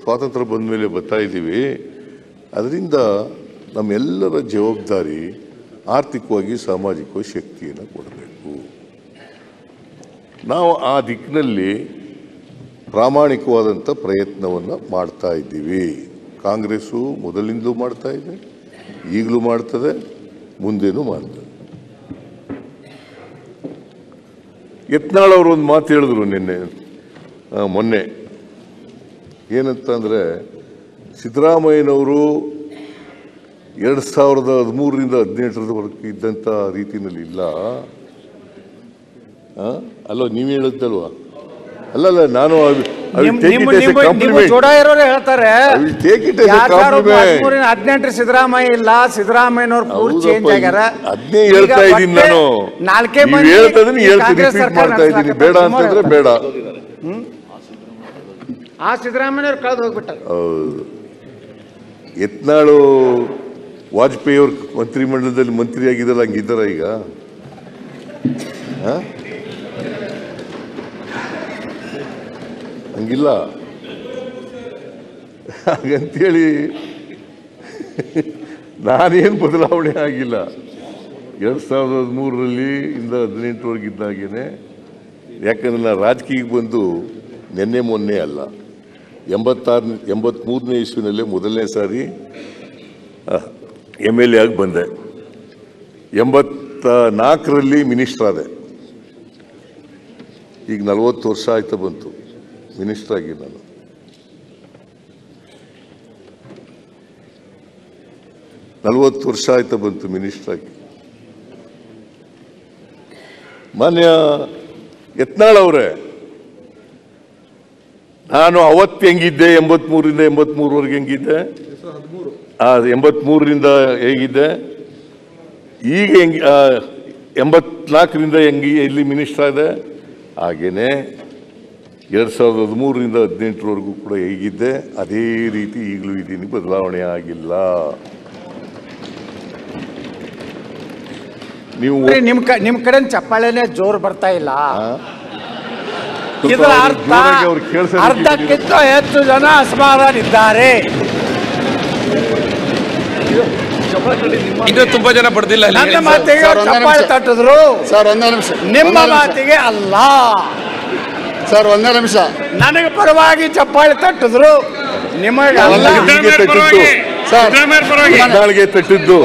ಸ್ವಾತಂತ್ರ್ಯ ಬಂದ ಮೇಲೆ ಬರ್ತಾ ಇದ್ದೀವಿ. ಅದರಿಂದ ನಮ್ಮೆಲ್ಲರ ಜವಾಬ್ದಾರಿ ಆರ್ಥಿಕವಾಗಿ ಸಾಮಾಜಿಕವಾಗಿ ಶಕ್ತಿಯನ್ನು ಕೊಡಬೇಕು. ನಾವು ಆ ದಿಕ್ಕಿನಲ್ಲಿ ಪ್ರಾಮಾಣಿಕವಾದಂಥ ಪ್ರಯತ್ನವನ್ನು ಮಾಡ್ತಾ ಇದ್ದೀವಿ. ಕಾಂಗ್ರೆಸ್ಸು ಮೊದಲಿಂದಲೂ ಮಾಡ್ತಾ ಇದೆ, ಈಗಲೂ ಮಾಡ್ತದೆ, ಮುಂದೇನೂ ಮಾಡ್ತದೆ. ಯತ್ನಾಳ್ ಅವರು ಒಂದು ಮಾತು ಹೇಳಿದ್ರು ಮೊನ್ನೆ ಏನಂತಂದರೆ, ಸಿದ್ದರಾಮಯ್ಯನವರು 2013ರಿಂದ 2018ರವರೆಗೆ ಇದ್ದಂಥ ರೀತಿಯಲ್ಲಿ ಇಲ್ಲ. ಅಲ್ವ, ನೀವು ಹೇಳುತ್ತಲ್ವಾ? ಅಲ್ಲಲ್ಲ, ನಾನು 18 ಸಿದ್ದರಾಮಯ್ಯ ಇಲ್ಲ, ಸಿದ್ದರಾಮಯ್ಯನವ್ರು ಪೂರ್ತಿ ಚೇಂಜ್ ಆಗ್ಯಾರ. ಅದನ್ನೇ ಹೇಳ್ತಾ ಇದ್ದೀನಿ ನಾನು. ಹೇಳ್ತದನ್ನ ಮಾಡ್ತಾ ಇದ್ದೀನಿ. ಬೇಡ ಅಂತಂದ್ರೆ ಬೇಡ. ಆ ಸಿದ್ದರಾಮಯ್ಯವ್ರು ಕಳೆದು ಹೋಗ್ಬಿಟ್ಟಾರೆ. ಹೌದು. ಯತ್ನಾಳು ವಾಜಪೇಯಿ ಅವ್ರ ಮಂತ್ರಿಮಂಡಲದಲ್ಲಿ ಮಂತ್ರಿ ಆಗಿದ್ದಲ್ಲ, ಹಂಗಿದ್ದಾರ ಈಗ? ಹಂಗಿಲ್ಲ. ಹಾಗಂತೇಳಿ ನಾನೇನು ಬದಲಾವಣೆ ಆಗಿಲ್ಲ. 2013ರಲ್ಲಿ ಇಂದ 18ರವರೆಗೆ ಇದ್ದಾಗೇನೆ. ಯಾಕಂದ್ರೆ ನಾನು ರಾಜಕೀಯಕ್ಕೆ ಬಂದು ನಿನ್ನೆ ಮೊನ್ನೆ ಅಲ್ಲ, 83ನೇ ಇಸ್ವಿನಲ್ಲೇ ಮೊದಲನೇ ಸಾರಿ MLA ಆಗಿ ಬಂದೆ. 84ರಲ್ಲಿ ಮಿನಿಸ್ಟರ್ ಆದೆ. ಈಗ 40 ವರ್ಷ ಆಯ್ತಾ ಬಂತು ಮಿನಿಸ್ಟರ್ ಆಗಿ. ನಾನು 40 ವರ್ಷ ಆಯ್ತಾ ಬಂತು ಮಿನಿಸ್ಟರ್ ಆಗಿ. ಮಾನ್ಯ ಯತ್ನಾಳ್ ಅವರೇ, ನಾನು ಅವತ್ತು ಹೆಂಗಿದ್ದೆ, 83ರಿಂದ 83ರವರೆಗೆ ಹೆಂಗಿದ್ದೆ, 83ರಿಂದ ಹೇಗಿದ್ದೆ, ಈಗ 84ರಿಂದ ಎಲ್ಲಿ ಮಿನಿಸ್ಟರ್ ಆದೆ, ಹಾಗೇನೆ 2013ರಿಂದ 18ರವರೆಗೂ ಕೂಡ ಹೇಗಿದ್ದೆ ಅದೇ ರೀತಿ ಈಗಲೂ ಇದ್ದೀನಿ. ಬದಲಾವಣೆ ಆಗಿಲ್ಲ. ನೀವು ನಿಮ್ ಕಡೆ ಚಪ್ಪಾಳೆನೆ ಜೋರು ಬರ್ತಾ ಇಲ್ಲ. ಇದರ ಅರ್ಧಕ್ಕಿಂತ ಹೆಚ್ಚು ಜನ ಅಸಮಾಧಾನ ಇದ್ದಾರೆ. ಇದು ತುಂಬಾ ಜನ ಪಡೆದಿಲ್ಲ. ನನ್ನ ಮಾತಿಗೆ ಚಪ್ಪಾಳೆ ತಟ್ಟಿದ್ರು, ನಿಮ್ಮ ಮಾತಿಗೆ ಅಲ್ಲ. ಸರ್, ಒಂದೇ ನಿಮಿಷ. ನನಗೆ ಪರವಾಗಿ ಚಪ್ಪಾಳೆ ತಟ್ಟಿದ್ರು, ನಿಮಗೆ ತಟ್ಟಿದ್ದು.